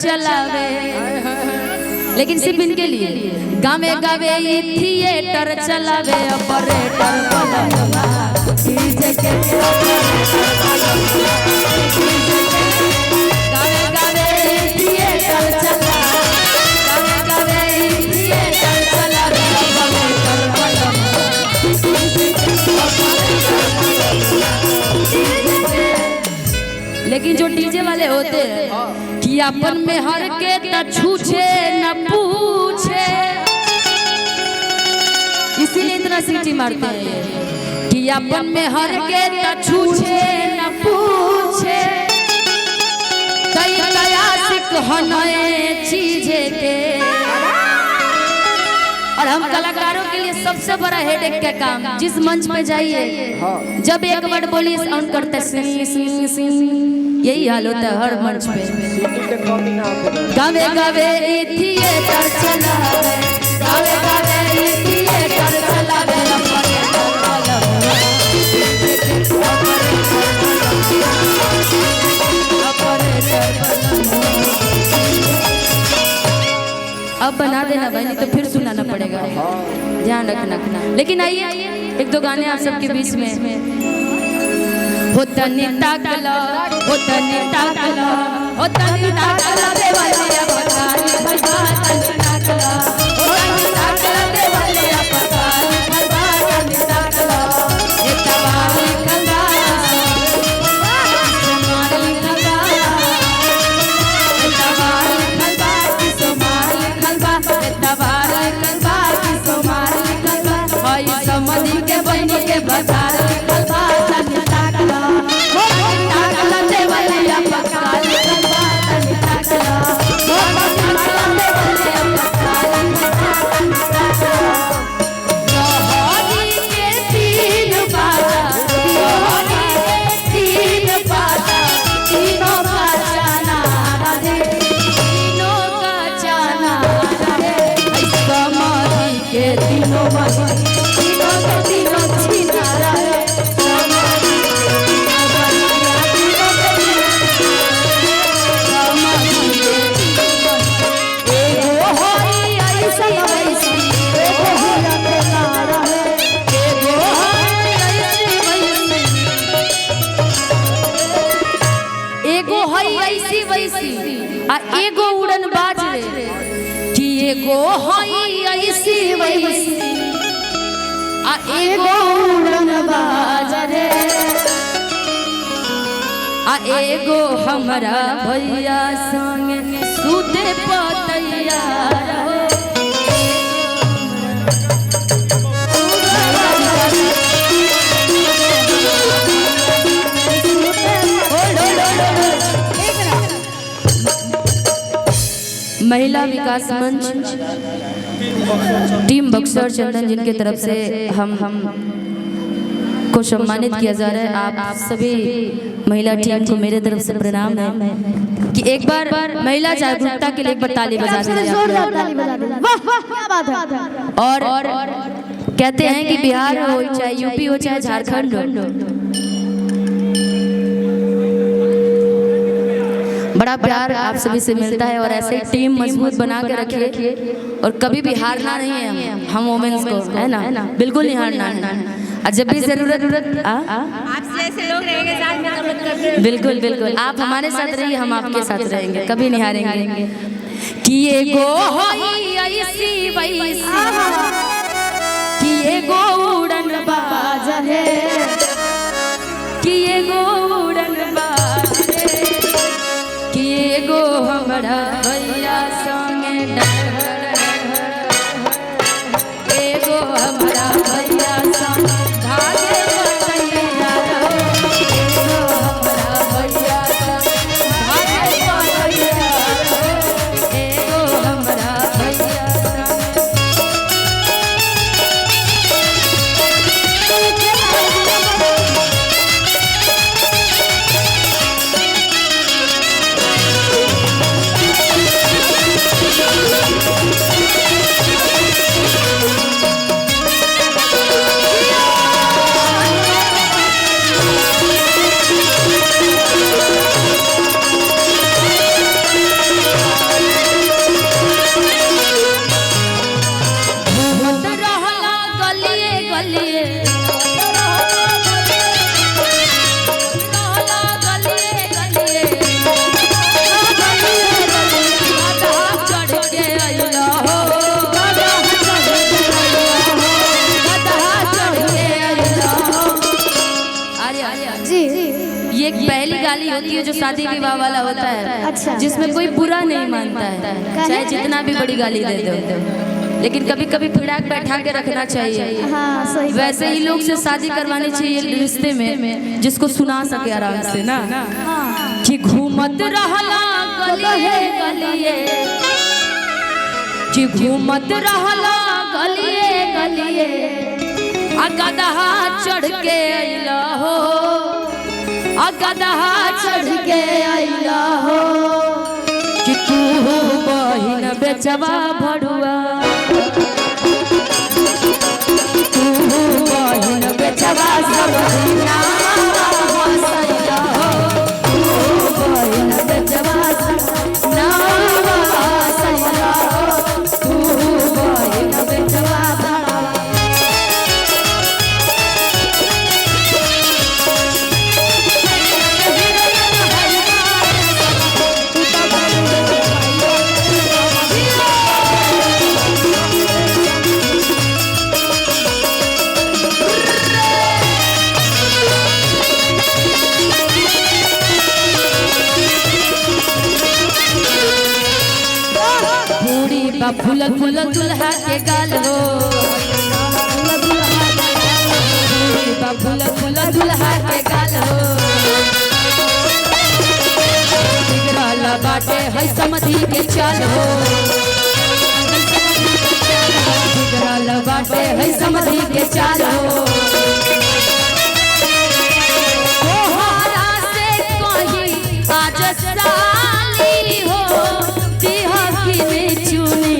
चलावे, लेकिन सिर्फ इनके लिए गावे गावे थिएटर चलावे ऑपरेटर बलवा डीजे के गावे गावे थिएटर चलावे, गावे गावे थिएटर चलावे ऑपरेटर बलवा। लेकिन जो डीजे वाले होते हैं कि अपन में हर के न छूछे न पूछे, इसीलिए इतना सीटी मारते हैं कि अपन में हर के न छूछे न पूछे। कई कयासिक हनए चीजे के, और हम कलाकारों के लिए सबसे बड़ा हेडेक का काम, जिस मंच पे जाइए जब एक वर्ड बोलिए साउंड करते सिंग सिंग सिंग, यही हाल होता है हर मंच पे। गावे गावे थिएटर चलावे, गावे गावे थिएटर चलावे अब बना देना भाई, नहीं तो फिर सुनाना पड़ेगा, ध्यान रखना। लेकिन आइए एक दो गाने आप सबके बीच में। होता नेता कला, होता नेता कला, होता नेता कला देवालिया पकानी भरभाता नेता कला, होता नेता कला देवालिया पकानी भरभाता नेता कला। नेता वाली कला सोमाली कला, नेता वाली कला की सोमाली कला, नेता वाली कला की सोमाली कला। भाई समझी के बहनी के बाजार कला नेता कला, नेता कला देवालिया पकानी भरभाता नेता कला, नेता कला देवालिया पकानी भरभाता नेता कला। रोहनी के तीन बाजा, रोहनी के तीन बाजा, तीनों का जाना रहे, तीनों का जाना रहे। समाधि के तीनों बाजा, तीनों के तीनों छीना रहे, समाधि के तीनों बाजा, तीनों के तीनों, समाधि के तीनों बाजा। एगो होई ऐसी वैसी, एगो होई अकेला रहे, एगो होई ऐसी वैसी, एगो होई ऐसी वैसी आ एगो उड़न बाज रे, कि एगो होई ऐसी वैसी आ एगो उड़न बाज रे, आ एगो हमरा भैया संग सूते पतैया रहो। महिला विकास मंच टीम बक्सर चंदन जिनके तरफ से हम को सम्मानित किया जा रहा है। आप सभी महिला टीम को मेरे तरफ से प्रणाम है कि एक बार महिला जागरूकता के लिए एक बार ताली बजा दीजिए। वाह वाह क्या बात है। और कहते हैं कि बिहार हो चाहे यूपी हो चाहे झारखंड हो, बड़ा प्यार आप सभी से मिलता है। और ऐसे टीम मजबूत बना के रखिए और कभी भी हारना नहीं है हम वोमेन्स को, है ना, बिल्कुल नहीं हारना है। और जब भी जरूरत आपसे ऐसे लोग रहेंगे साथ में तो मत करते। बिल्कुल बिल्कुल आप हमारे साथ रहिए, हम आपके साथ रहेंगे, कभी नहीं हारेंगे। कि एगो होई ऐसी वैसी, कि एगो उड़न बाज है, कि एगो उड़न बाज है, कि एगो हमरा भैया संगे डगर, एगो हमरा भैया संगे धागे पतैया रहो, एगो हमरा भैया संगे धागे पतैया रहो, एगो हमरा भैया संगे। होती है जो शादी विवाह वाला होता है, अच्छा। जिसमें कोई बुरा नहीं मानता है, चाहे जितना भी बड़ी गाली दे दो, लेकिन कभी कभी फिड़ाक बैठा के रखना चाहिए। हाँ सही। वैसे ही लोग से शादी करवानी चाहिए रिश्ते में जिसको सुना सके आराम से ना, कि घूमत रहला गलिए गलिए, कि घूमत रहला गलिए गलिए, आ गदहा चढ़ के अइला हो, आ गदहा चढ़ के अइला हो, कि तू बहिन बेचवा भरुआ, तू बहिन बेचवा सब नावा सैया हो, तू बहिन बेचवा सब नावा सैया हो, तू बहिन बेचवा फूलल फूलल दुल्हा के गाल हो, फूलल फूलल दुल्हा के गाल हो, बिगड़ल बाटे है समधी के चाल हो, बिगड़ल बाटे है समधी के चाल हो, तोहरा से कहीं आज साली हो, दिहा की चुनी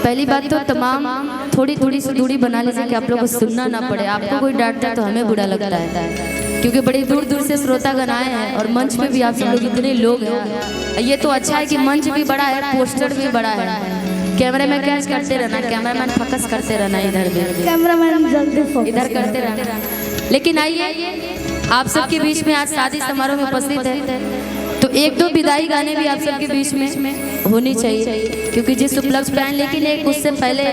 पहली बात तो तमाम थोड़ी थोड़ी सी दूरी बना लीजिए कि आप लोगों को सुनना ना पड़े। आपको कोई डांटता है तो हमें बुरा लगता है, क्योंकि बड़ी दूर दूर से श्रोतागण आए हैं और मंच पे भी आप सब लोग इतने लोग हैं। ये तो अच्छा है कि मंच भी बड़ा है, पोस्टर भी बड़ा है, कैमरे में कैच करते रहना, कैमरामैन फोकस करते रहना, इधर भी कैमरामैन जल्दी इधर करते रहना। लेकिन आइए आप सबके बीच में आज शादी समारोह में उपस्थित है तो एक दो विदाई गाने भी आप सबके बीच में होनी चाहिए, क्योंकि जिस उपलक्ष्य पे आए, लेकिन एक उससे पहले